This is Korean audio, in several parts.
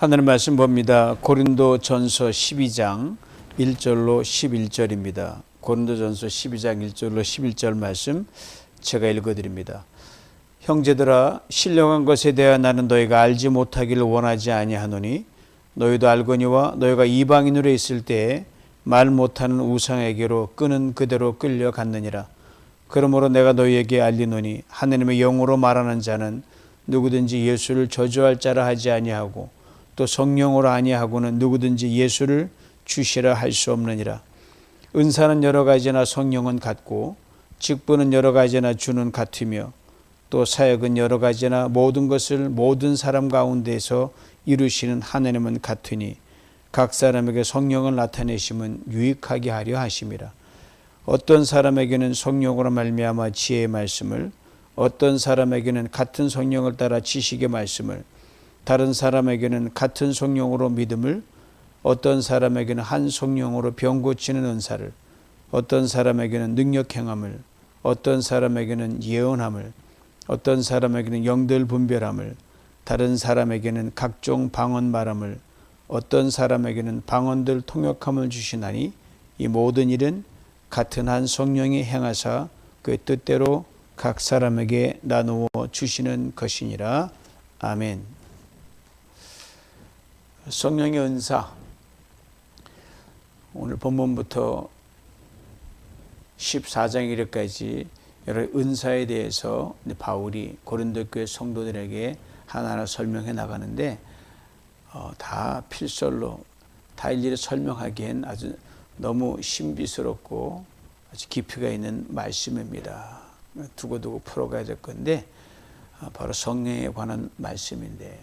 하늘의 말씀 봅니다. 고린도 전서 12장 1절로 11절입니다. 고린도 전서 12장 1절로 11절 말씀 제가 읽어드립니다. 형제들아, 신령한 것에 대하여 나는 너희가 알지 못하기를 원하지 아니하노니 너희도 알거니와 너희가 이방인으로 있을 때에 말 못하는 우상에게로 끄는 그대로 끌려갔느니라. 그러므로 내가 너희에게 알리노니 하나님의 영으로 말하는 자는 누구든지 예수를 저주할 자라 하지 아니하고 또 성령으로 아니하고는 누구든지 예수를 주시라 할 수 없느니라. 은사는 여러 가지나 성령은 같고 직분은 여러 가지나 주는 같으며 또 사역은 여러 가지나 모든 것을 모든 사람 가운데서 이루시는 하나님은 같으니 각 사람에게 성령을 나타내심은 유익하게 하려 하심이라. 어떤 사람에게는 성령으로 말미암아 지혜의 말씀을, 어떤 사람에게는 같은 성령을 따라 지식의 말씀을, 다른 사람에게는 같은 성령으로 믿음을, 어떤 사람에게는 한 성령으로 병 고치는 은사를, 어떤 사람에게는 능력 행함을, 어떤 사람에게는 예언함을, 어떤 사람에게는 영들 분별함을, 다른 사람에게는 각종 방언 말함을, 어떤 사람에게는 방언들 통역함을 주시나니 이 모든 일은 같은 한 성령이 행하사 그 뜻대로 각 사람에게 나누어 주시는 것이니라. 아멘. 성령의 은사, 오늘 본문부터 14장 1회까지 여러 은사에 대해서 바울이 고린도 교회 성도들에게 하나하나 설명해 나가는데 다 필설로 다 일일이 설명하기엔 아주 너무 신비스럽고 아주 깊이가 있는 말씀입니다. 두고두고 풀어가야 될 건데 바로 성령에 관한 말씀인데,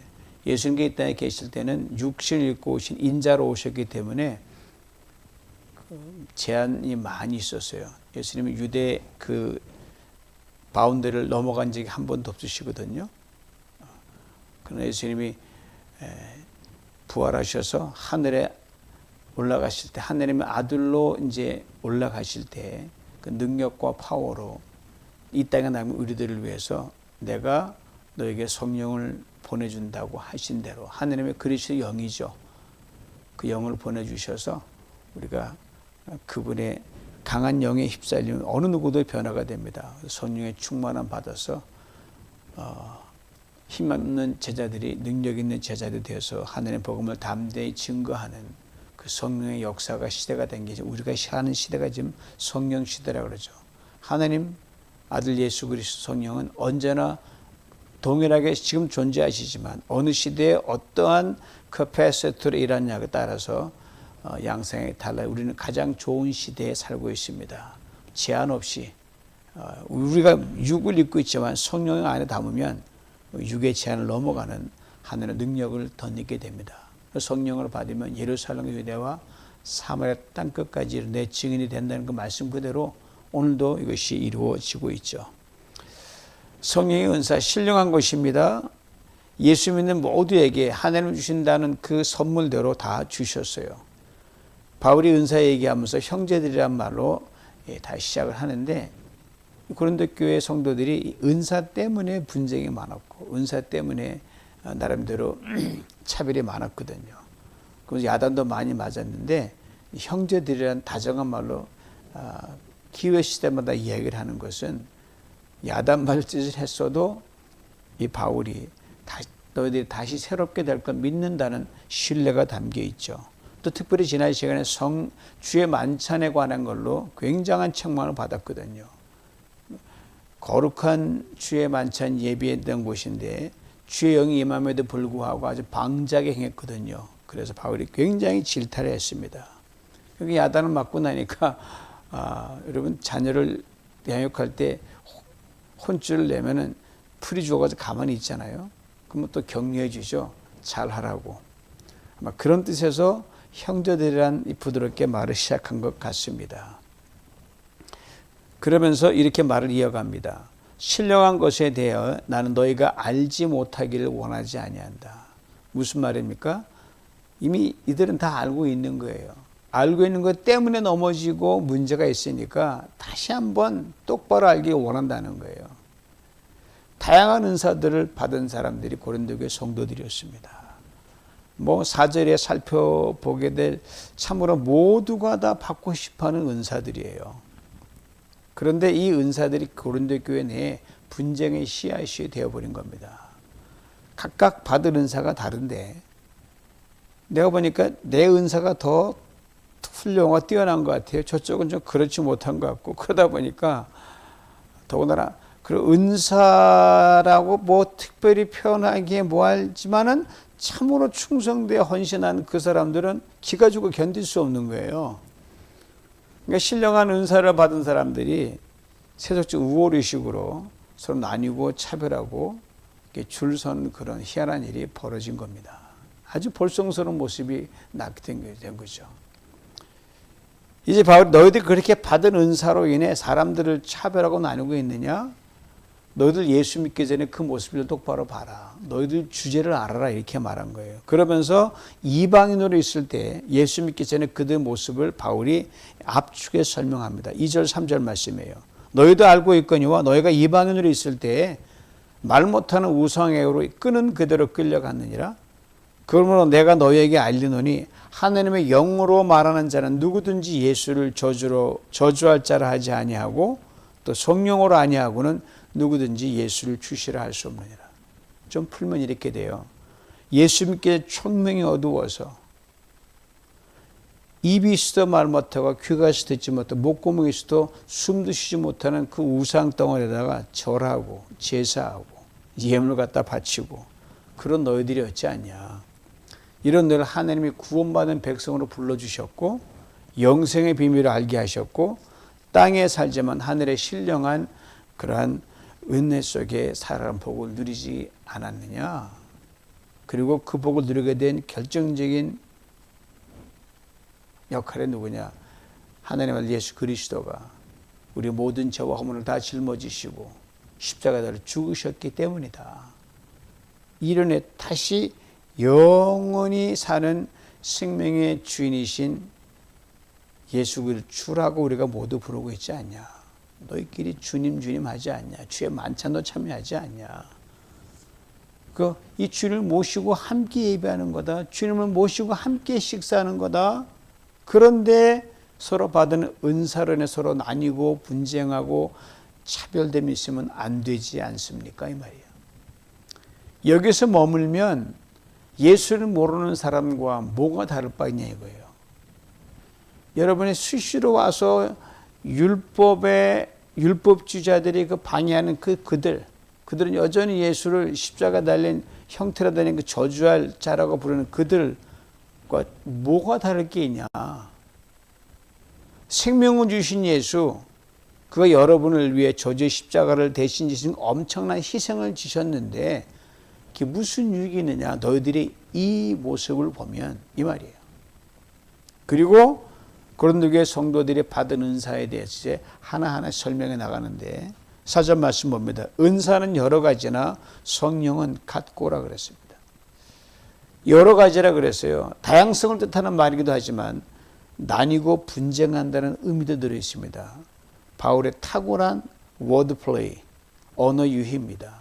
예수님께 이 땅에 계실 때는 육신을 입고 오신 인자로 오셨기 때문에 제한이 많이 있었어요. 예수님은 유대 그 바운더리를 넘어간 적이 한 번도 없으시거든요. 그러나 예수님이 부활하셔서 하늘에 올라가실 때, 하나님의 아들로 이제 올라가실 때 그 능력과 파워로 이 땅에 남은 우리들을 위해서 내가 너에게 성령을 보내준다고 하신 대로, 하나님의 그리스도의 영이죠. 그 영을 보내주셔서 우리가 그분의 강한 영에 휩쓸리면 어느 누구도 변화가 됩니다. 성령의 충만함 받아서 힘없는 제자들이 능력 있는 제자들이 되어서 하나님의 복음을 담대히 증거하는 그 성령의 역사가 시대가 된 게 우리가 사는 시대가 지금 성령 시대라고 그러죠. 하나님 아들 예수 그리스도 성령은 언제나 동일하게 지금 존재하시지만 어느 시대에 어떠한 커패시티로 일하느냐에 따라서 양상이 달라요. 우리는 가장 좋은 시대에 살고 있습니다. 제한 없이 우리가 육을 입고 있지만 성령 안에 담으면 육의 제한을 넘어가는 하늘의 능력을 덧입게 됩니다. 성령을 받으면 예루살렘 유대와 사마리아 땅 끝까지 내 증인이 된다는 그 말씀 그대로 오늘도 이것이 이루어지고 있죠. 성령의 은사, 신령한 것입니다. 예수 믿는 모두에게 하나님 주신다는 그 선물대로 다 주셨어요. 바울이 은사 얘기하면서 형제들이란 말로 다시 시작을 하는데, 고린도 교회 성도들이 은사 때문에 분쟁이 많았고 은사 때문에 나름대로 차별이 많았거든요. 그래서 야단도 많이 맞았는데 형제들이란 다정한 말로 기회 시대마다 이야기를 하는 것은 야단 맞을 짓을 했어도 이 바울이 너희들이 다시 새롭게 될 걸 믿는다는 신뢰가 담겨 있죠. 또 특별히 지난 시간에 주의 만찬에 관한 걸로 굉장한 책망을 받았거든요. 거룩한 주의 만찬 예비했던 곳인데 주의 영이 임함에도 불구하고 아주 방자하게 행했거든요. 그래서 바울이 굉장히 질타를 했습니다. 여기 야단을 맞고 나니까 여러분 자녀를 양육할 때 혼쭐을 내면은 풀이 죽어가지고 가만히 있잖아요. 그러면 또 격려해 주죠. 잘하라고. 아마 그런 뜻에서 형제들이란 부드럽게 말을 시작한 것 같습니다. 그러면서 이렇게 말을 이어갑니다. 신령한 것에 대하여 나는 너희가 알지 못하기를 원하지 아니한다. 무슨 말입니까? 이미 이들은 다 알고 있는 거예요. 알고 있는 것 때문에 넘어지고 문제가 있으니까 다시 한번 똑바로 알기 원한다는 거예요. 다양한 은사들을 받은 사람들이 고린도 교회 성도들이었습니다. 뭐 4절에 살펴보게 될 참으로 모두가 다 받고 싶어하는 은사들이에요. 그런데 이 은사들이 고린도 교회 내에 분쟁의 씨앗이 되어버린 겁니다. 각각 받은 은사가 다른데 내가 보니까 내 은사가 더 훌륭하고 뛰어난 것 같아요. 저쪽은 좀 그렇지 못한 것 같고, 그러다 보니까 더군다나 그 은사라고 뭐 특별히 표현하기에 뭐하지만은 참으로 충성되어 헌신한 그 사람들은 기가 죽어 견딜 수 없는 거예요. 그러니까 신령한 은사를 받은 사람들이 세속적 우월의식으로 서로 나뉘고 차별하고 줄 선 그런 희한한 일이 벌어진 겁니다. 아주 볼썽스러운 모습이 나게 된 거죠. 이제 바울, 너희들이 그렇게 받은 은사로 인해 사람들을 차별하고 나누고 있느냐? 너희들 예수 믿기 전에 그 모습을 똑바로 봐라. 너희들 주제를 알아라. 이렇게 말한 거예요. 그러면서 이방인으로 있을 때 예수 믿기 전에 그들 모습을 바울이 압축해 설명합니다. 2절 3절 말씀이에요. 너희도 알고 있거니와 너희가 이방인으로 있을 때 말 못하는 우상애로 끄는 그대로 끌려갔느니라. 그러므로 내가 너희에게 알리노니 하나님의 영으로 말하는 자는 누구든지 예수를 저주할 자라 하지 아니하고 또 성령으로 아니하고는 누구든지 예수를 주시라 할 수 없느니라. 좀 풀면 이렇게 돼요. 예수 믿기에 총명이 어두워서 입이 있어도 말 못하고 귀가 있어도 듣지 못하고 목구멍이 있어도 숨도 쉬지 못하는 그 우상 덩어리에다가 절하고 제사하고 예물을 갖다 바치고 그런 너희들이 어찌 않냐. 이런 너희를 하나님이 구원받은 백성으로 불러주셨고 영생의 비밀을 알게 하셨고 땅에 살지만 하늘의 신령한 그러한 은혜 속에 살아가는 복을 누리지 않았느냐. 그리고 그 복을 누리게 된 결정적인 역할이 누구냐. 하나님의 예수 그리스도가 우리 모든 죄와 허물을 다 짊어지시고 십자가를 죽으셨기 때문이다. 이른에 다시 영원히 사는 생명의 주인이신 예수를 주라고 우리가 모두 부르고 있지 않냐. 너희끼리 주님 주님 하지 않냐. 주의 만찬도 참여하지 않냐. 이 주님을 모시고 함께 예배하는 거다. 주님을 모시고 함께 식사하는 거다. 그런데 서로 받은 은사론에 서로 나뉘고 분쟁하고 차별됨이 있으면 안 되지 않습니까? 이 말이에요. 여기서 머물면 예수를 모르는 사람과 뭐가 다를 바 있냐 이거예요. 여러분이 수시로 와서 율법주의자들이 그 방해하는 그들은 여전히 예수를 십자가 달린 형태로 달린 그 저주할 자라고 부르는 그들과 뭐가 다를 게 있냐. 생명을 주신 예수, 그가 여러분을 위해 저주의 십자가를 대신 지신 엄청난 희생을 지셨는데 그게 무슨 유익이 있느냐. 너희들이 이 모습을 보면 이 말이에요. 그리고 고린도 교회 성도들이 받은 은사에 대해서 이제 하나하나 설명해 나가는데 사전 말씀 봅니다. 은사는 여러 가지나 성령은 같고라 그랬습니다. 여러 가지라 그랬어요. 다양성을 뜻하는 말이기도 하지만 나뉘고 분쟁한다는 의미도 들어 있습니다. 바울의 탁월한 워드플레이, 언어 유희입니다.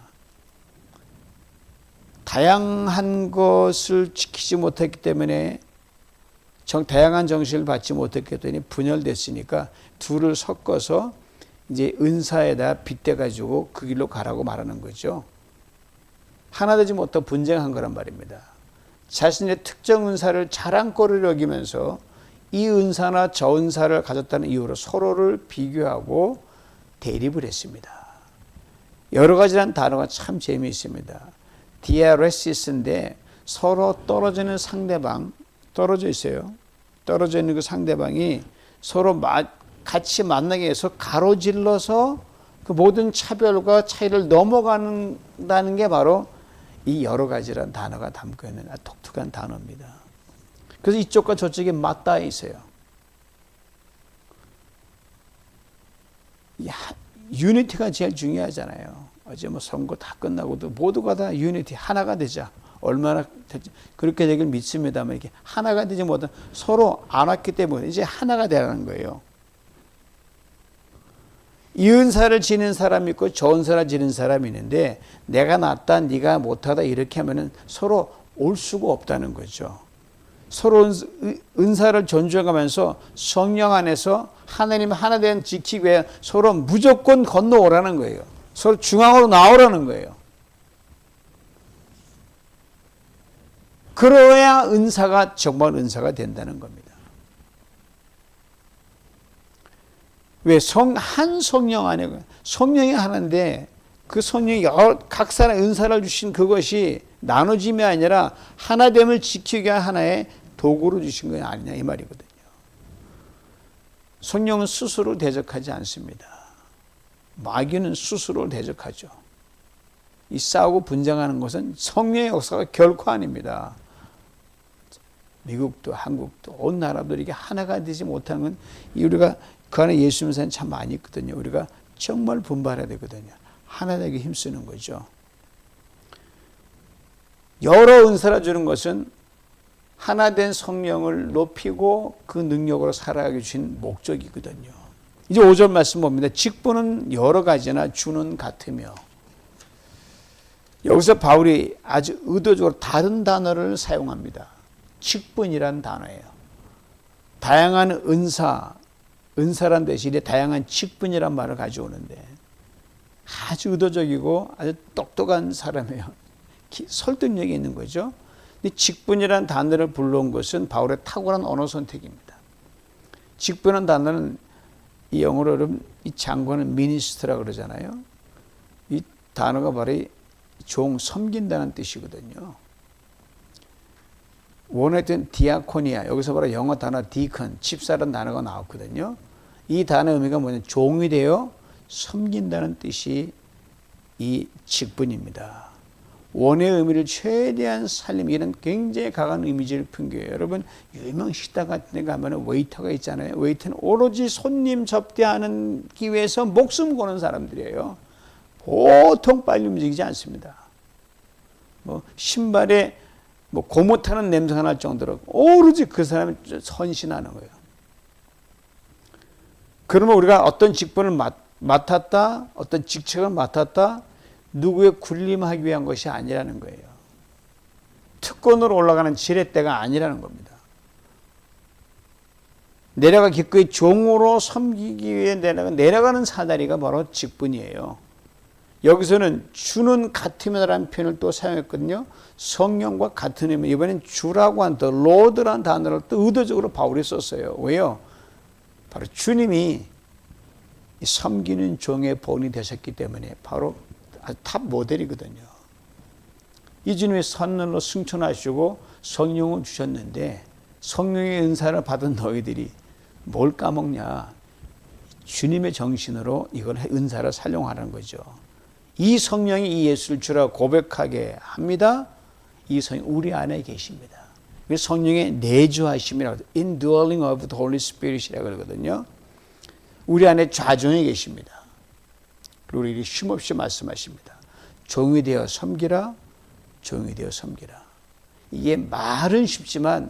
다양한 것을 지키지 못했기 때문에 다양한 정신을 받지 못했기 때문에 분열됐으니까 둘을 섞어서 이제 은사에다 빗대가지고 그 길로 가라고 말하는 거죠. 하나 되지 못하고 분쟁한 거란 말입니다. 자신의 특정 은사를 자랑거리로 여기면서 이 은사나 저 은사를 가졌다는 이유로 서로를 비교하고 대립을 했습니다. 여러 가지란 단어가 참 재미있습니다. 디아레시스인데 서로 떨어지는 상대방, 떨어져 있어요. 떨어져 있는 그 상대방이 서로 같이 만나게 해서 가로질러서 그 모든 차별과 차이를 넘어간다는 게 바로 이 여러 가지란 단어가 담고 있는 독특한 단어입니다. 그래서 이쪽과 저쪽에 맞닿아 있어요. 유니티가 제일 중요하잖아요. 어제 선거 다 끝나고도 모두가 다 유니티, 하나가 되자. 얼마나 그렇게 되길 믿습니다만 이게 하나가 되지 못한 서로 안 왔기 때문에 이제 하나가 되라는 거예요. 이 은사를 지닌 사람이 있고 저 은사를 지닌 사람이 있는데 내가 낫다 네가 못하다 이렇게 하면은 서로 올 수가 없다는 거죠. 서로 은사를 존중하면서 성령 안에서 하나님 하나 된 지키기 위해 서로 무조건 건너오라는 거예요. 서로 중앙으로 나오라는 거예요. 그러야 은사가 정말 은사가 된다는 겁니다. 왜? 한 성령 안에 성령이 하나인데 그 성령이 각 사람 은사를 주신 그것이 나눠짐이 아니라 하나됨을 지키기 위한 하나의 도구로 주신 건 아니냐 이 말이거든요. 성령은 스스로 대적하지 않습니다. 마귀는 스스로 대적하죠. 이 싸우고 분쟁하는 것은 성령의 역사가 결코 아닙니다. 미국도 한국도 온 나라도 이게 하나가 되지 못하는 건 우리가 그 안에 예수 믿는 사람이 참 많이 있거든요. 우리가 정말 분발해야 되거든요. 하나 되게 힘쓰는 거죠. 여러 은사를 주는 것은 하나 된 성령을 높이고 그 능력으로 살아가게 주신 목적이거든요. 이제 5절 말씀 봅니다. 직분은 여러 가지나 주는 같으며. 여기서 바울이 아주 의도적으로 다른 단어를 사용합니다. 직분이라는 단어예요. 다양한 은사란 대신에 다양한 직분이란 말을 가져오는데 아주 의도적이고 아주 똑똑한 사람이에요. 설득력이 있는 거죠. 직분이라는 단어를 불러온 것은 바울의 탁월한 언어 선택입니다. 직분이라는 단어는 이 영어로 이 장관은 미니스트라고 그러잖아요. 이 단어가 바로 섬긴다는 뜻이거든요. 원어에는 디아코니아, 여기서 바로 영어 단어 디컨, 집사라는 단어가 나왔거든요. 이 단어의 의미가 뭐냐면 종이 되어 섬긴다는 뜻이 이 직분입니다. 원의 의미를 최대한 살림, 이런 굉장히 강한 이미지를 풍겨요. 여러분, 유명 식당 같은 데 가면 웨이터가 있잖아요. 웨이터는 오로지 손님 접대하기 위해서 목숨 거는 사람들이에요. 보통 빨리 움직이지 않습니다. 신발에 고무 타는 냄새가 날 정도로 오로지 그 사람이 헌신하는 거예요. 그러면 우리가 어떤 직분을 맡았다, 어떤 직책을 맡았다, 누구의 군림하기 위한 것이 아니라는 거예요. 특권으로 올라가는 지렛대가 아니라는 겁니다. 내려가 기꺼이 종으로 섬기기 위해 내려가는 사다리가 바로 직분이에요. 여기서는 주는 같으며라는 표현을 또 사용했거든요. 성령과 같은 의미, 이번엔 주라고 한 더 로드라는 단어를 또 의도적으로 바울이 썼어요. 왜요? 바로 주님이 섬기는 종의 본이 되셨기 때문에 바로 탑 모델이거든요. 이 주님의 선언으로 승천하시고 성령을 주셨는데 성령의 은사를 받은 너희들이 뭘 까먹냐? 주님의 정신으로 이걸 은사를 살용하라는 거죠. 이 성령이 이 예수를 주라고 고백하게 합니다. 이 성령이 우리 안에 계십니다. 성령의 내주하심이라고 indwelling of the Holy Spirit이라고 그러거든요. 우리 안에 좌정에 계십니다. 그리고 우리 쉼없이 말씀하십니다. 종이 되어 섬기라, 종이 되어 섬기라. 이게 말은 쉽지만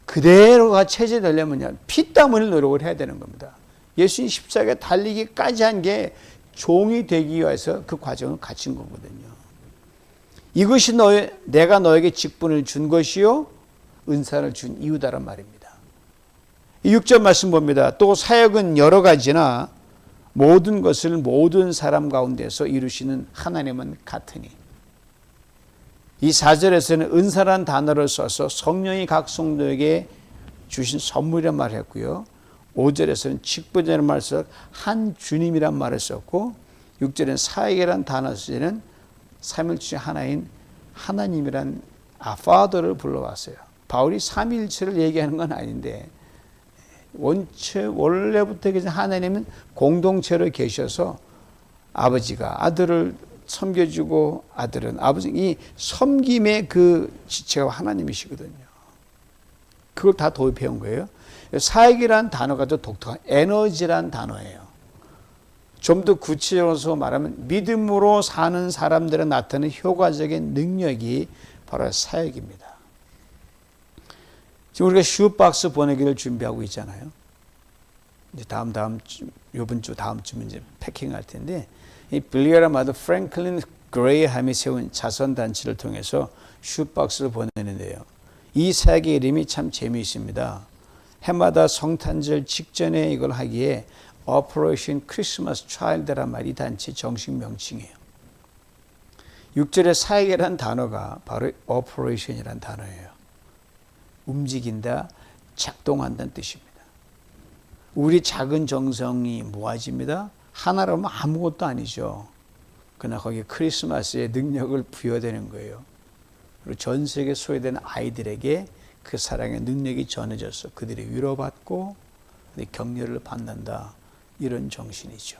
그대로가 체제되려면 피땀 흘릴 노력을 해야 되는 겁니다. 예수님 십자가에 달리기까지 한 게 종이 되기 위해서 그 과정을 갖춘 거거든요. 이것이 내가 너에게 직분을 준 것이요 은사를 준 이유다란 말입니다. 이 6절 말씀 봅니다. 또 사역은 여러 가지나 모든 것을 모든 사람 가운데서 이루시는 하나님은 같으니. 이 4절에서는 은사란 단어를 써서 성령이 각 성도에게 주신 선물이란 말을 했고요. 5절에서는 직분이라는 말을 써서 한 주님이란 말을 썼고 6절에는 사역이라는 단어를 쓰는 삼일체 하나인 하나님이란 Father를 불러왔어요. 바울이 삼일체를 얘기하는 건 아닌데 원래부터 하나님은 공동체로 계셔서 아버지가 아들을 섬겨주고 아들은 아버지, 이 섬김의 그 지체가 하나님이시거든요. 그걸 다 도입해 온 거예요. 사역이란 단어가 더 독특한 에너지란 단어예요. 좀 더 구체적으로 말하면 믿음으로 사는 사람들에 나타나는 효과적인 능력이 바로 사역입니다. 지금 우리가 슈박스 보내기를 준비하고 있잖아요. 이제 이번 주 다음 주면 이제 패킹할 텐데 이 빌리어라 마더 프랭클린 그레이함이 세운 자선단체를 통해서 슈박스를 보내는데요. 이 사역의 이름이 참 재미있습니다. 해마다 성탄절 직전에 이걸 하기에 Operation Christmas Child란 말이 단체 정식 명칭이에요. 6절에 사역이라는 단어가 바로 Operation이라는 단어예요. 움직인다, 작동한다는 뜻입니다. 우리 작은 정성이 모아집니다. 하나로는 아무것도 아니죠. 그러나 거기에 크리스마스의 능력을 부여되는 거예요. 그리고 전 세계 소외된 아이들에게 그 사랑의 능력이 전해져서 그들이 위로받고 격려를 받는다. 이런 정신이죠.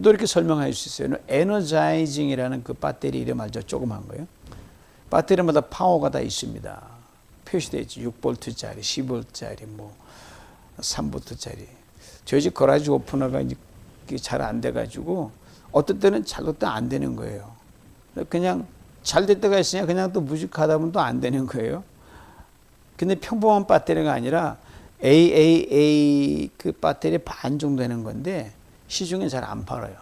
또 이렇게 설명할 수 있어요. 에너자이징이라는 그 배터리 이름 알죠? 조그만 거요. 배터리마다 파워가 다 있습니다. 표시되어 있죠. 6V짜리, 10V짜리, 3V짜리. 저희 집 거라지 오프너가 잘 안 돼가지고 어떤 때는 잘 될 때 안 되는 거예요. 그냥 잘 될 때가 있으니까 그냥 또 무식하다 보면 또 안 되는 거예요. 근데 평범한 배터리가 아니라 AAA 그 배터리 반 정도 되는 건데 시중에 잘 안 팔아요.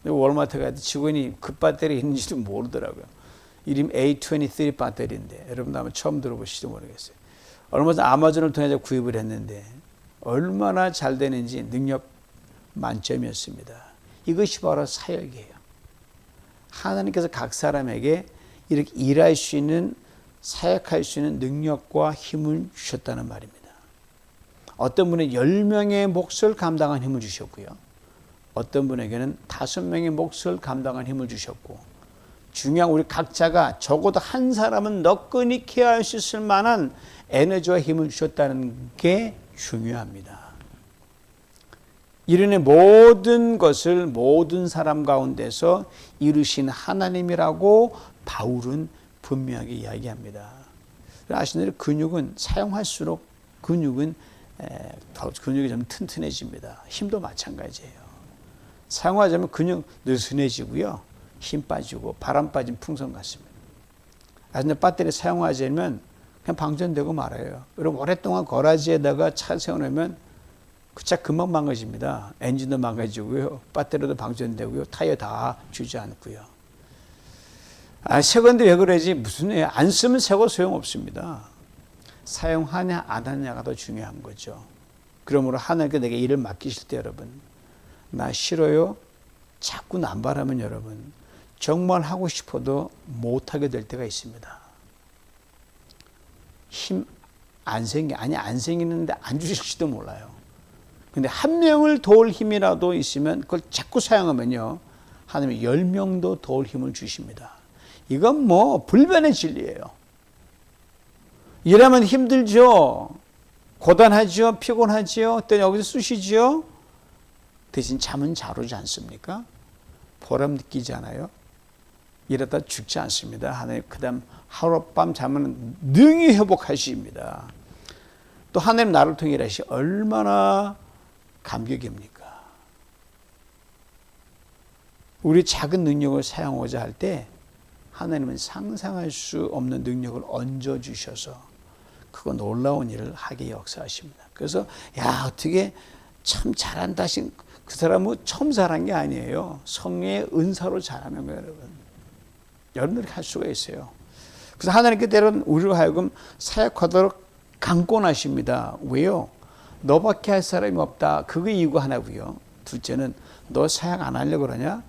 월마트 가도 직원이 그 배터리 있는지도 모르더라고요. 이름 A23 배터리인데 여러분 아마 처음 들어보실지도 모르겠어요. 얼마 전 아마존을 통해서 구입을 했는데 얼마나 잘 되는지 능력 만점이었습니다. 이것이 바로 사역이에요. 하나님께서 각 사람에게 이렇게 일할 수 있는 사역할 수 있는 능력과 힘을 주셨다는 말입니다. 어떤 분은 10명의 몫을 감당한 힘을 주셨고요. 어떤 분에게는 5명의 몫을 감당한 힘을 주셨고 중요한 우리 각자가 적어도 한 사람은 너끈히 케어할 수 있을 만한 에너지와 힘을 주셨다는 게 중요합니다. 이른의 모든 것을 모든 사람 가운데서 이루신 하나님이라고 바울은 분명하게 이야기합니다. 아시는 대로 근육은 사용할수록 근육이 좀 튼튼해집니다. 힘도 마찬가지예요. 사용하자면 근육 느슨해지고요. 힘 빠지고 바람 빠진 풍선 같습니다. 아시는 배터리 사용하자면 그냥 방전되고 말아요. 여러분 오랫동안 거라지에다가 차 세워놓으면 그 차 금방 망가집니다. 엔진도 망가지고요. 배터리도 방전되고요. 타이어 다 주저앉고요. 새 건데 왜 그러지? 무슨 애? 안 쓰면 새거 소용없습니다. 사용하냐 안 하냐가 더 중요한 거죠. 그러므로 하나님께 내게 일을 맡기실 때 여러분 나 싫어요? 자꾸 남발하면 여러분 정말 하고 싶어도 못하게 될 때가 있습니다. 힘 안 생기는데 안 주실지도 몰라요. 근데 한 명을 도울 힘이라도 있으면 그걸 자꾸 사용하면요 하나님이 10명도 도울 힘을 주십니다. 이건 불변의 진리예요. 일하면 힘들죠. 고단하죠. 피곤하죠. 또 여기서 쑤시죠. 대신 잠은 잘 오지 않습니까? 보람 느끼지 않아요? 이러다 죽지 않습니다. 하나님 그다음 하룻밤 자면 능히 회복하십니다. 또 하나님 나를 통해 일하시 얼마나 감격입니까? 우리 작은 능력을 사용하고자 할 때 하나님은 상상할 수 없는 능력을 얹어주셔서 그거 놀라운 일을 하게 역사하십니다. 그래서 어떻게 참 잘한다 하신 그 사람은 처음 잘한 게 아니에요. 성령의 은사로 잘하는 거예요, 여러분. 여러분들이 할 수가 있어요. 그래서 하나님께 때로는 우리로 하여금 사역하도록 강권하십니다. 왜요? 너밖에 할 사람이 없다. 그게 이유가 하나고요. 둘째는 너 사역 안 하려고 그러냐?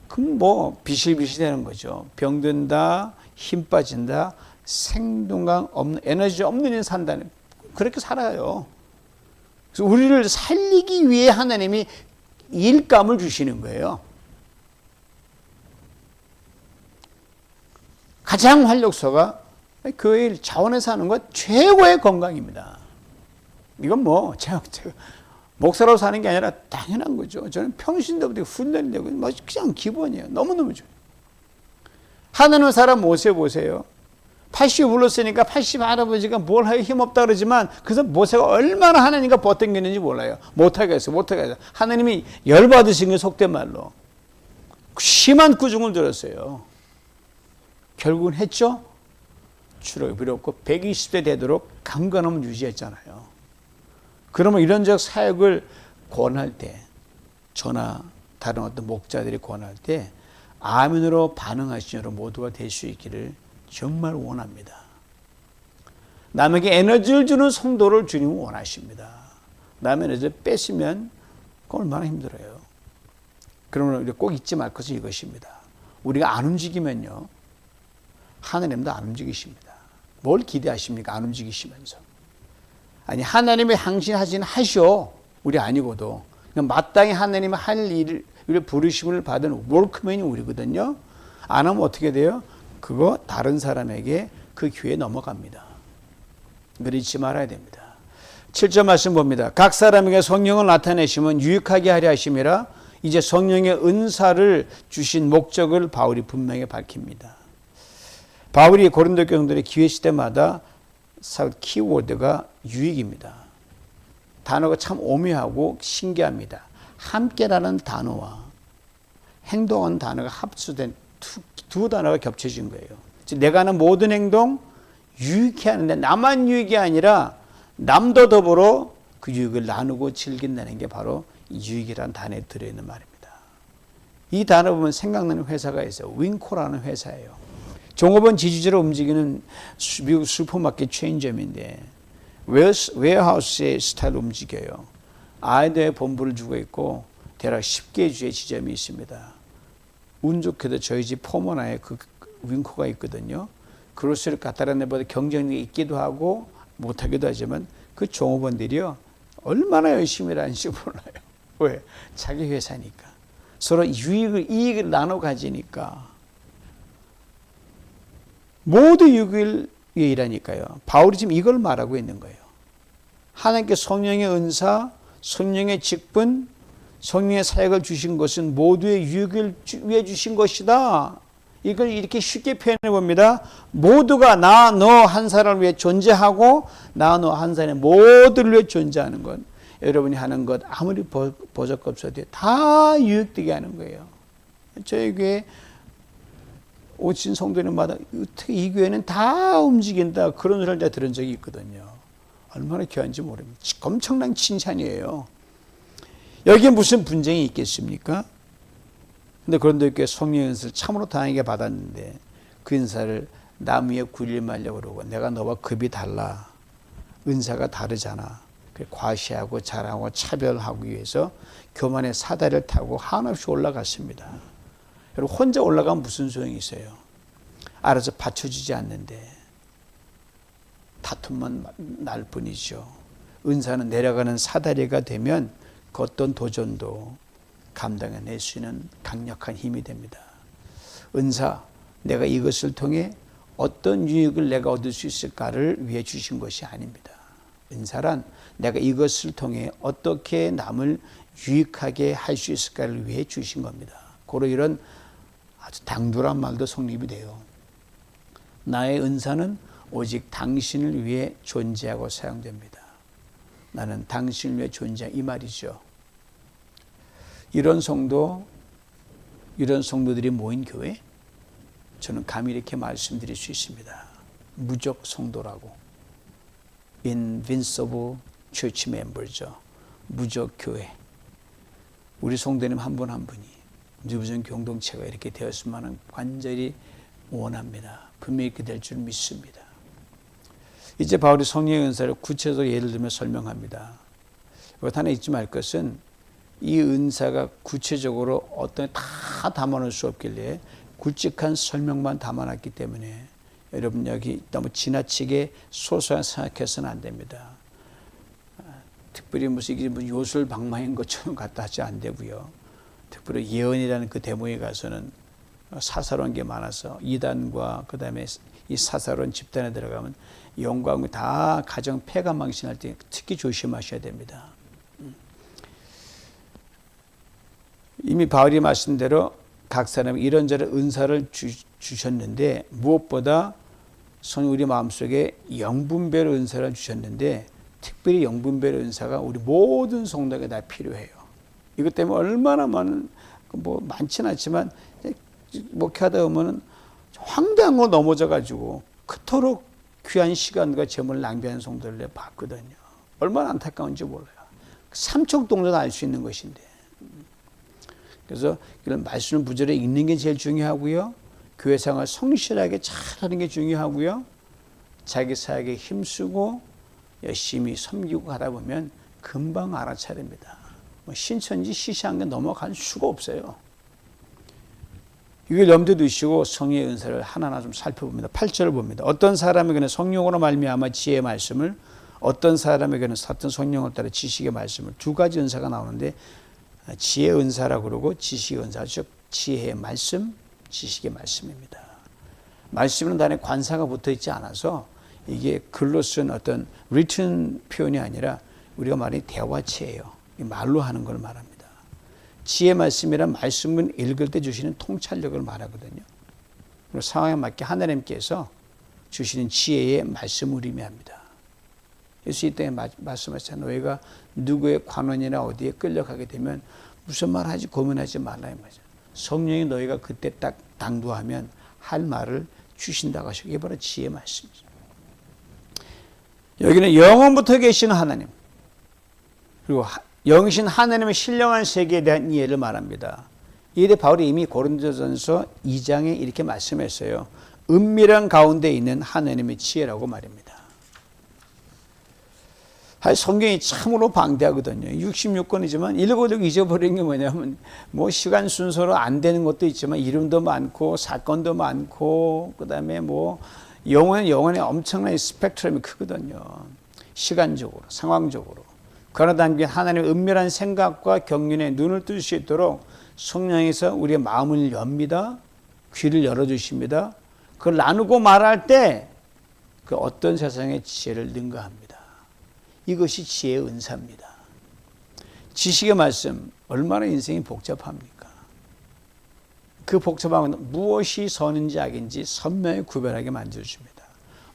그럼 비실비실 되는 거죠. 병든다, 힘 빠진다, 생동감 없는, 에너지 없는 일 산다는, 그렇게 살아요. 그래서 우리를 살리기 위해 하나님이 일감을 주시는 거예요. 가장 활력소가 교회 자원에서 하는 것 최고의 건강입니다. 이건 제가 목사로 사는 게 아니라 당연한 거죠. 저는 평신도부터 훈련이 되고 그냥 기본이에요. 너무너무 좋아요. 하나님의 사람 모세 보세요. 80 불렀으니까 80 할아버지가 뭘 하여 힘없다 그러지만 그래서 모세가 얼마나 하나님과 버텼는지 몰라요. 못하게 했어요. 하나님이 열받으신 게 속된 말로 심한 꾸중을 들었어요. 결국은 했죠. 추록이 부렸고 120대 되도록 강건함을 유지했잖아요. 그러면 이런적 사역을 권할 때 저나 다른 어떤 목자들이 권할 때 아멘으로 반응하시는 여러분 모두가 될 수 있기를 정말 원합니다. 남에게 에너지를 주는 성도를 주님은 원하십니다. 남의 에너지를 뺏으면 얼마나 힘들어요. 그러면 우리 꼭 잊지 말 것은 이것입니다. 우리가 안 움직이면요, 하나님도 안 움직이십니다. 뭘 기대하십니까? 안 움직이시면서. 아니, 하나님의 항신하신 하시오. 우리 아니고도. 그냥 마땅히 하나님의 할 일을 부르심을 받은 월크맨이 우리거든요. 안 하면 어떻게 돼요? 그거 다른 사람에게 그 기회 넘어갑니다. 그러지 말아야 됩니다. 7절 말씀 봅니다. 각 사람에게 성령을 나타내시면 유익하게 하려 하심이라. 이제 성령의 은사를 주신 목적을 바울이 분명히 밝힙니다. 바울이 고린도 교인들의 기회 시대마다 키워드가 유익입니다. 단어가 참 오묘하고 신기합니다. 함께라는 단어와 행동하는 단어가 합수된 두 단어가 겹쳐진 거예요. 즉 내가 하는 모든 행동 유익해 하는데 나만 유익이 아니라 남도 더불어 그 유익을 나누고 즐긴다는 게 바로 유익이라는 단어에 들어있는 말입니다. 이 단어 보면 생각나는 회사가 있어요. 윙코라는 회사예요. 종업원 지주제로 움직이는 미국 슈퍼마켓 체인점인데 웨어하우스의 스타일로 움직여요. 아이들의 본부를 주고 있고 대략 10개 주의 지점이 있습니다. 운 좋게도 저희 집 포모나에 그 윙코가 있거든요. 그로스를 갖다라 내보다 경쟁력이 있기도 하고 못하기도 하지만 그 종업원들이요 얼마나 열심히 하는지 몰라요. 왜? 자기 회사니까. 서로 이익을 나눠 가지니까. 모두 유익을 위해 일하니까요. 바울이 지금 이걸 말하고 있는 거예요. 하나님께 성령의 은사, 성령의 직분, 성령의 사역을 주신 것은 모두의 유익을 위해 주신 것이다. 이걸 이렇게 쉽게 표현해 봅니다. 모두가 나, 너 한 사람을 위해 존재하고 나, 너 한 사람의 모두를 위해 존재하는 것. 여러분이 하는 것 아무리 버젓없어도 다 유익되게 하는 거예요. 저희 교회 오신 성도님마다 어떻게 이 교회는 다 움직인다 그런 소리를 제가 들은 적이 있거든요. 얼마나 귀한지 모릅니다. 엄청난 칭찬이에요. 여기에 무슨 분쟁이 있겠습니까? 근데 그런데 이렇게 성령의 은사를 참으로 다행하게 받았는데 그 은사를 남 위에 군림하려고 그러고 내가 너와 급이 달라. 은사가 다르잖아. 과시하고 자랑하고 차별하기 위해서 교만의 사다리를 타고 한없이 올라갔습니다. 여러분 혼자 올라가면 무슨 소용이 있어요? 알아서 받쳐주지 않는데 다툼만 날 뿐이죠. 은사는 내려가는 사다리가 되면 그 어떤 도전도 감당해낼 수 있는 강력한 힘이 됩니다. 은사, 내가 이것을 통해 어떤 유익을 내가 얻을 수 있을까를 위해 주신 것이 아닙니다. 은사란 내가 이것을 통해 어떻게 남을 유익하게 할 수 있을까를 위해 주신 겁니다. 고로 이런 아주 당돌한 말도 성립이 돼요. 나의 은사는 오직 당신을 위해 존재하고 사용됩니다. 나는 당신을 위해 존재한 이 말이죠. 이런 성도들이 모인 교회, 저는 감히 이렇게 말씀드릴 수 있습니다. 무적 성도라고. Invincible Church Member죠. 무적 교회. 우리 성도님 한 분 한 분이 뉴비전 공동체가 이렇게 되었으면 하는 간절히 원합니다. 분명히 이렇게 될 줄 믿습니다. 이제 바울이 성령의 은사를 구체적으로 예를 들며 설명합니다. 이것 하나 잊지 말 것은 이 은사가 구체적으로 어떤 다 담아놓을 수 없길래 굵직한 설명만 담아놨기 때문에 여러분 여기 너무 지나치게 소소한 생각해서는 안 됩니다. 특별히 무슨 이게 요술방망인 것처럼 갖다 하지 안 되고요. 특별히 예언이라는 그 대목에 가서는 사사로운 게 많아서 이단과 그 다음에 이 사사로운 집단에 들어가면 영광이 다 가정 폐가 망신할 때 특히 조심하셔야 됩니다. 이미 바울이 말씀대로 각 사람이 이런저런 은사를 주셨는데 무엇보다 우리 마음속에 영분별 은사를 주셨는데 특별히 영분별 은사가 우리 모든 성도에게 다 필요해요. 이것 때문에 얼마나 많지는 않지만 목회하다 보면 황당한 거 넘어져 가지고 그토록 귀한 시간과 재물을 낭비하는 성도를 봤거든요. 얼마나 안타까운지 몰라요. 삼척동전 알 수 있는 것인데. 그래서 이런 말씀을 부지런히 읽는 게 제일 중요하고요. 교회 생활 성실하게 잘하는 게 중요하고요. 자기 사역에 힘쓰고 열심히 섬기고 가다 보면 금방 알아차립니다. 신천지 시시한 게 넘어갈 수가 없어요. 이걸 염두에 두시고 성령의 은사를 하나하나 좀 살펴봅니다. 8절을 봅니다. 어떤 사람에게는 성령으로 말미암아 지혜의 말씀을, 어떤 사람에게는 같은 성령을 따라 지식의 말씀을, 두 가지 은사가 나오는데 지혜의 은사라고 그러고 지식의 은사, 즉 지혜의 말씀, 지식의 말씀입니다. 말씀은 단에 관사가 붙어 있지 않아서 이게 글로 쓴 어떤 written 표현이 아니라 우리가 말하는 대화체예요. 말로 하는 걸 말합니다. 지혜의 말씀이란 말씀을 읽을 때 주시는 통찰력을 말하거든요. 그리고 상황에 맞게 하나님께서 주시는 지혜의 말씀을 의미합니다. 예수 이 땅에 말씀하셨잖아요. 너희가 누구의 관원이나 어디에 끌려가게 되면 무슨 말 하지 고민하지 말라 이 말이죠. 성령이 너희가 그때 딱 당도하면 할 말을 주신다고 하시고, 이게 바로 지혜의 말씀이죠. 여기는 영원부터 계신 하나님, 그리고 영이신 하나님의 신령한 세계에 대한 이해를 말합니다. 이에 대해 바울이 이미 고린도전서 2장에 이렇게 말씀했어요. 은밀한 가운데 있는 하나님의 지혜라고 말입니다. 성경이 참으로 방대하거든요. 66권이지만 읽어도 잊어버린 게 뭐냐면, 뭐 시간 순서로 안 되는 것도 있지만 이름도 많고 사건도 많고, 그 다음에 뭐 영혼의 엄청난 스펙트럼이 크거든요. 시간적으로, 상황적으로. 그러나 단기 하나님의 은밀한 생각과 경륜에 눈을 뜰 수 있도록 성령에서 우리의 마음을 엽니다. 귀를 열어주십니다. 그걸 나누고 말할 때 그 어떤 세상의 지혜를 능가합니다. 이것이 지혜의 은사입니다. 지식의 말씀, 얼마나 인생이 복잡합니까? 그 복잡한 건 무엇이 선인지 악인지 선명히 구별하게 만들어줍니다.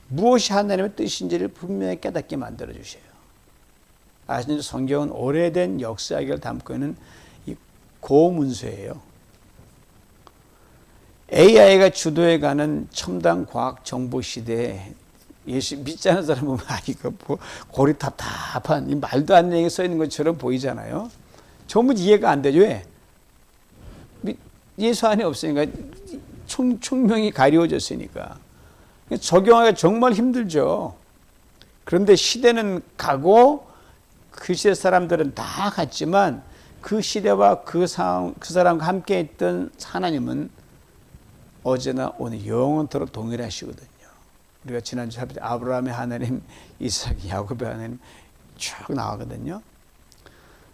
무엇이 하나님의 뜻인지를 분명히 깨닫게 만들어주셔요. 아시죠? 성경은 오래된 역사학을 담고 있는 이 고문서예요. AI가 주도해가는 첨단 과학 정보 시대에 예수 믿지 않는 사람 보면 이거 뭐 골이 답답한 이 말도 안 되는 게 써 있는 것처럼 보이잖아요. 전부 이해가 안 되죠. 왜? 예수 안에 없으니까, 총명이 가리워졌으니까 적용하기가 정말 힘들죠. 그런데 시대는 가고 그 시대 사람들은 다 갔지만 그 시대와 그 사람과 함께 있던 하나님은 어제나 오늘 영원토록 동일하시거든요. 우리가 지난주에 아브라함의 하나님, 이삭, 야곱의 하나님 쭉 나오거든요.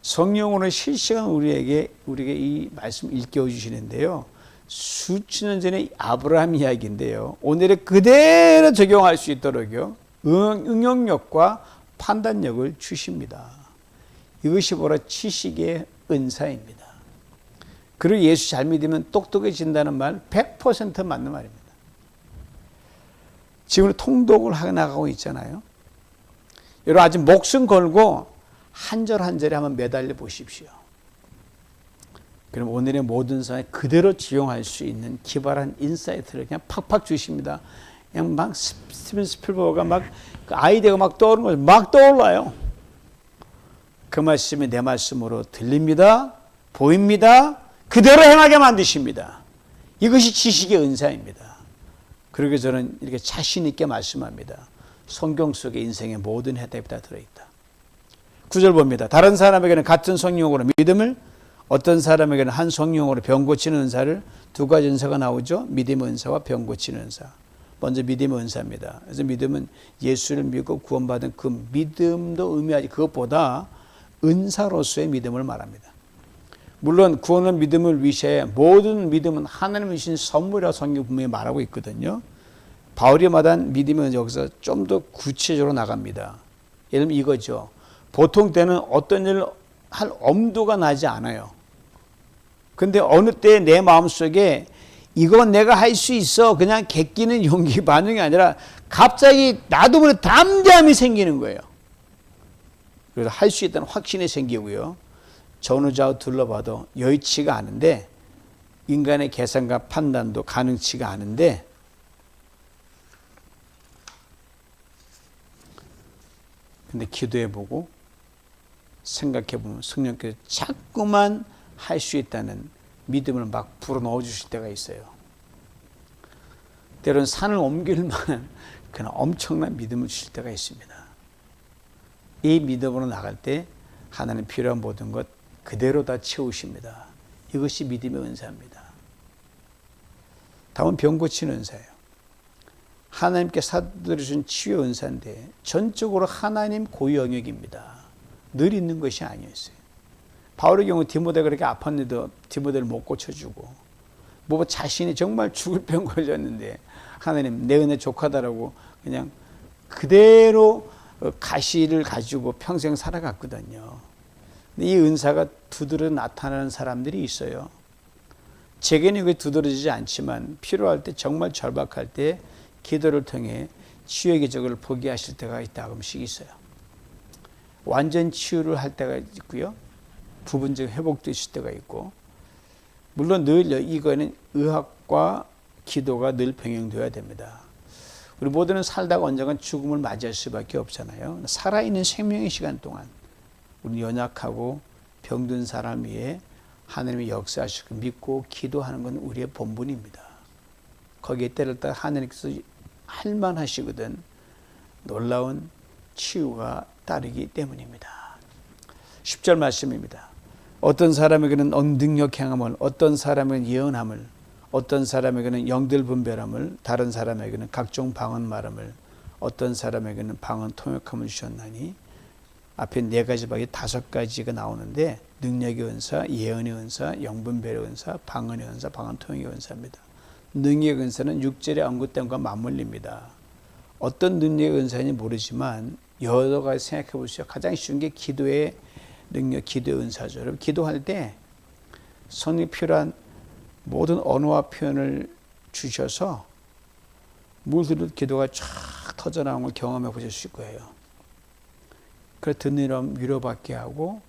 성령으로 실시간 우리에게 이 말씀 일깨워 주시는데요. 수천 년 전에 아브라함 이야기인데요. 오늘에 그대로 적용할 수 있도록요. 응용력과 판단력을 주십니다. 이것이 바로 지식의 은사입니다. 그리고 예수 잘 믿으면 똑똑해진다는 말 100% 맞는 말입니다. 지금 통독을 해 나가고 있잖아요. 여러분 아주 목숨 걸고 한 절 한 절에 한번 매달려 보십시오. 그럼 오늘의 모든 상황에 그대로 지용할 수 있는 기발한 인사이트를 그냥 팍팍 주십니다. 그냥 막 스티븐 스필버그가 막 그 아이디어가 막 떠오르는 거죠. 막 떠올라요. 그 말씀이 내 말씀으로 들립니다. 보입니다. 그대로 행하게 만드십니다. 이것이 지식의 은사입니다. 그러게 저는 이렇게 자신 있게 말씀합니다. 성경 속에 인생의 모든 해답이 다 들어있다. 9절 봅니다. 다른 사람에게는 같은 성령으로 믿음을, 어떤 사람에게는 한 성령으로 병 고치는 은사를, 두 가지 은사가 나오죠. 믿음의 은사와 병 고치는 은사. 먼저 믿음의 은사입니다. 그래서 믿음은 예수를 믿고 구원받은 그 믿음도 의미하지, 그것보다 은사로서의 믿음을 말합니다. 물론 구원은 믿음을 위시해 모든 믿음은 하나님이 주신 선물이라고 성경 분명히 말하고 있거든요. 바울이 말한 믿음은 여기서 좀 더 구체적으로 나갑니다. 예를 들면 이거죠. 보통 때는 어떤 일을 할 엄두가 나지 않아요. 근데 어느 때 내 마음속에 이건 내가 할 수 있어, 그냥 개끼는 용기 반응이 아니라 갑자기 나도 모르게 담대함이 생기는 거예요. 그래서 할 수 있다는 확신이 생기고요. 전후좌우 둘러봐도 여의치가 않은데, 인간의 계산과 판단도 가능치가 않은데, 근데 기도해보고 생각해보면 성령께서 자꾸만 할 수 있다는 믿음을 막 불어넣어 주실 때가 있어요. 때로는 산을 옮길 만한 그런 엄청난 믿음을 주실 때가 있습니다. 이 믿음으로 나갈 때 하나님 필요한 모든 것 그대로 다 채우십니다. 이것이 믿음의 은사입니다. 다음은 병 고치는 은사예요. 하나님께 사들으신 치유의 은사인데 전적으로 하나님 고유 영역입니다. 늘 있는 것이 아니었어요. 바울의 경우 디모데가 그렇게 아팠는데도 디모데를 못 고쳐주고 뭐 자신이 정말 죽을 병 걸렸는데 하나님 내 은혜 족하다라고 그냥 그대로 가시를 가지고 평생 살아갔거든요. 근데 이 은사가 두드러 나타나는 사람들이 있어요. 제게는 그게 두드러지지 않지만 필요할 때 정말 절박할 때 기도를 통해 치유의 기적을 보게 하실 때가 가끔씩 있어요. 완전 치유를 할 때가 있고요. 부분적 회복도 있을 때가 있고 물론 늘 이거는 의학과 기도가 늘 병행되어야 됩니다. 우리 모두는 살다가 언젠가 죽음을 맞이할 수밖에 없잖아요. 살아있는 생명의 시간 동안 우리 연약하고 병든 사람 위에 하나님의 역사하시고 믿고 기도하는 건 우리의 본분입니다. 거기에 때를 따라 하나님께서 할만하시거든 놀라운 치유가 따르기 때문입니다. 10절 말씀입니다. 어떤 사람에게는 능력 행함을, 어떤 사람에게는 예언함을, 어떤 사람에게는 영들 분별함을, 다른 사람에게는 각종 방언 말함을, 어떤 사람에게는 방언 통역함을 주셨나니 앞에 4가지 밖에 5가지가 나오는데 능력의 은사, 예언의 은사, 영분별의 은사, 방언의 은사, 방언 통역의 은사입니다. 능력의 은사는 6절의 언급됨과 맞물립니다. 어떤 능력의 은사인지 모르지만 여러 가지 생각해 보시죠. 가장 쉬운 게 기도의 능력, 기도의 은사죠. 여러분 기도할 때 성령이 필요한 모든 언어와 표현을 주셔서 물들듯 기도가 쫙 터져나온 걸 경험해 보실 거예요. 그래서 듣는 이름 위로받게 하고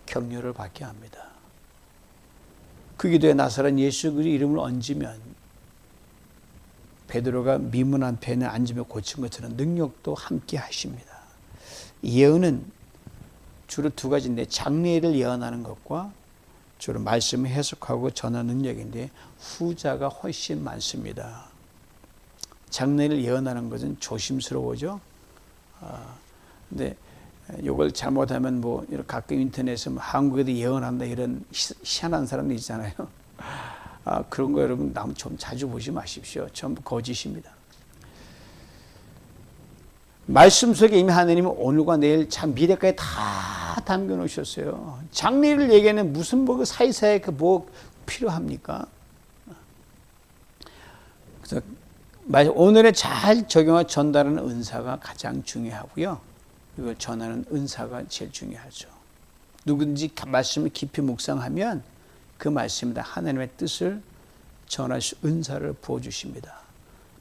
격려를 받게 합니다. 그 기도에 나사렛 예수 그리스도의 이름을 얹으면 베드로가 미문한 펜에 앉으며 고친 것처럼 능력도 함께 하십니다. 예언은 주로 2가지인데 장래를 예언하는 것과 주로 말씀을 해석하고 전하는 능력인데 후자가 훨씬 많습니다. 장래를 예언하는 것은 조심스러워죠. 근데 이걸 잘못하면 뭐 가끔 인터넷에 뭐 한국에도 예언한다 이런 희한한 사람들 있잖아요. 그런 거 여러분 좀 자주 보지 마십시오. 전부 거짓입니다. 말씀 속에 이미 하나님은 오늘과 내일 참 미래까지 다 담겨 놓으셨어요. 장래를 얘기하는 무슨 뭐 사이사이 뭐 필요합니까? 그래서 오늘에 잘 적용하고 전달하는 은사가 가장 중요하고요. 이걸 전하는 은사가 제일 중요하죠. 누구든지 말씀을 깊이 묵상하면 그 말씀이다 하나님의 뜻을 전할 수 은사를 부어주십니다.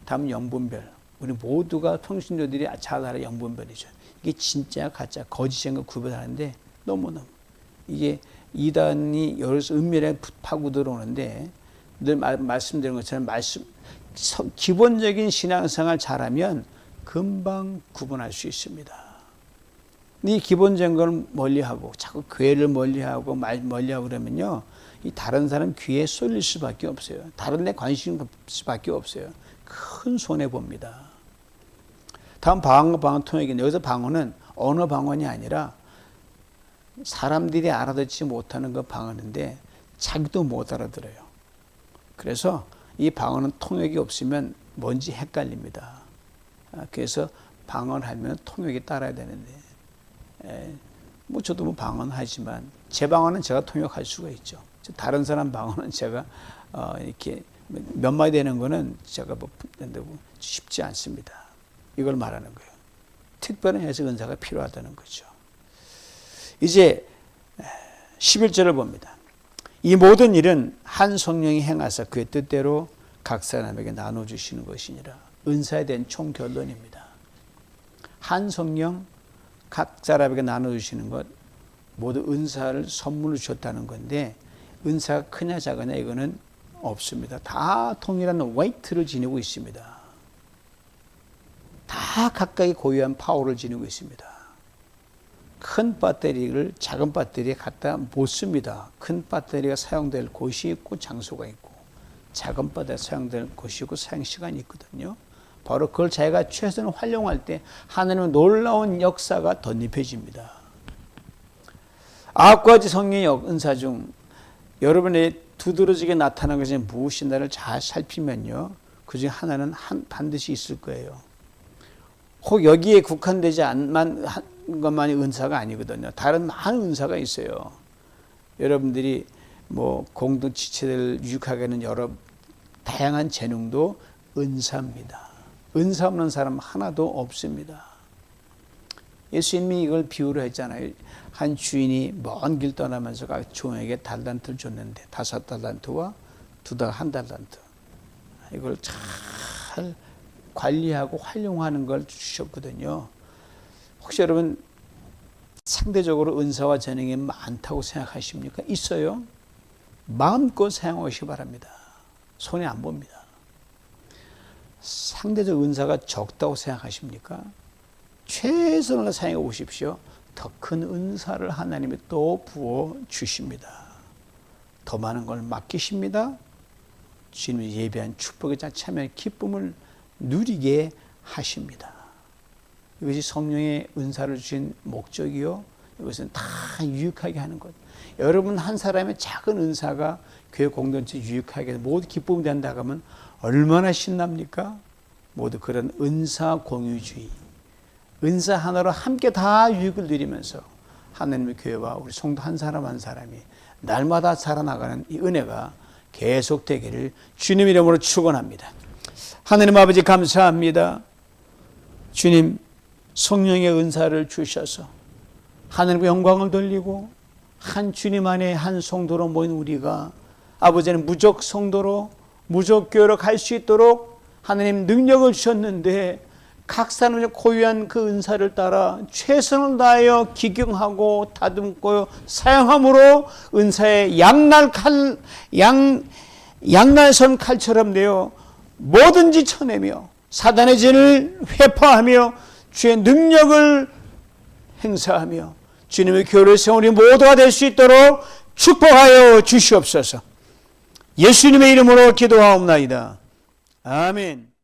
다음 영분별. 우리 모두가 통신자들이 잘 알아 영분별이죠. 이게 진짜 가짜 거짓인 걸 구별하는데 너무너무 이게 이단이 여기서 은밀하게 파고 들어오는데 늘 말씀드린 것처럼 기본적인 신앙생활 잘하면 금방 구분할 수 있습니다. 이 기본적인 걸 멀리하고 자꾸 교회를 멀리하고 멀리하고 그러면요 이 다른 사람 귀에 쏠릴 수밖에 없어요. 다른 데 관심 갈 수밖에 없어요. 큰 손해 봅니다. 다음 방언과 방언 통역인데 여기서 방언은 언어 방언이 아니라 사람들이 알아듣지 못하는 그 방언인데 자기도 못 알아들어요. 그래서 이 방언은 통역이 없으면 뭔지 헷갈립니다. 그래서 방언하면 통역이 따라야 되는데 뭐 저도 뭐 방언하지만 제 방언은 제가 통역할 수가 있죠. 다른 사람 방언은 제가 이렇게 몇 마디 되는 거는 제가 뭐 쉽지 않습니다. 이걸 말하는 거예요. 특별한 해석 은사가 필요하다는 거죠. 이제 11절을 봅니다. 이 모든 일은 한 성령이 행하사 그의 뜻대로 각 사람에게 나눠주시는 것이니라. 은사에 대한 총결론입니다. 한 성령 각 사람에게 나눠주시는 것 모두 은사를 선물로 주셨다는 건데 은사가 크냐 작으냐 이거는 없습니다. 다 동일한 웨이트를 지니고 있습니다. 다 각각의 고유한 파워를 지니고 있습니다. 큰 배터리를 작은 배터리에 갖다 못 씁니다. 큰 배터리가 사용될 곳이 있고 장소가 있고 작은 배터리가 사용될 곳이 있고 사용시간이 있거든요. 바로 그걸 자기가 최선을 활용할 때 하나님은 놀라운 역사가 덧입혀집니다. 9가지 성령의 은사 중 여러분의 두드러지게 나타난 것이 무엇인가를 잘 살피면요, 그 중에 하나는 반드시 있을 거예요. 혹 여기에 국한되지 않만 한 것만이 은사가 아니거든요. 다른 많은 은사가 있어요. 여러분들이 뭐 공동 지체를 유익하게 하는 여러 다양한 재능도 은사입니다. 은사 없는 사람 하나도 없습니다. 예수님이 이걸 비유로 했잖아요. 한 주인이 먼 길 떠나면서 각 종에게 달란트를 줬는데 5달란트와 1달란트. 이걸 잘 관리하고 활용하는 걸 주셨거든요. 혹시 여러분 상대적으로 은사와 재능이 많다고 생각하십니까? 있어요. 마음껏 사용하시기 바랍니다. 손해 안 봅니다. 상대적 은사가 적다고 생각하십니까? 최선을 사용해 보십시오. 더 큰 은사를 하나님이 또 부어 주십니다. 더 많은 걸 맡기십니다. 주님이 예배한 축복의 참여의 기쁨을 누리게 하십니다. 이것이 성령의 은사를 주신 목적이요, 이것은 다 유익하게 하는 것. 여러분 한 사람의 작은 은사가 교회 공동체 유익하게 모두 기쁨이 된다고 하면 얼마나 신납니까? 모두 그런 은사 공유주의, 은사 하나로 함께 다 유익을 누리면서 하나님의 교회와 우리 성도 한 사람 한 사람이 날마다 자라나가는 이 은혜가 계속되기를 주님 이름으로 축원합니다. 하나님 아버지 감사합니다. 주님 성령의 은사를 주셔서 하나님의 영광을 돌리고 한 주님 안에 한 성도로 모인 우리가 아버지는 무적 성도로 무적 교회로 갈 수 있도록 하나님 능력을 주셨는데 각 사람의 고유한 그 은사를 따라 최선을 다하여 기경하고 다듬고 사용함으로 은사의 양날선 칼처럼 되어 뭐든지 쳐내며 사단의 진을 회파하며 주의 능력을 행사하며 주님의 교회를 세우니 모두가 될 수 있도록 축복하여 주시옵소서. 예수님의 이름으로 기도하옵나이다. 아멘.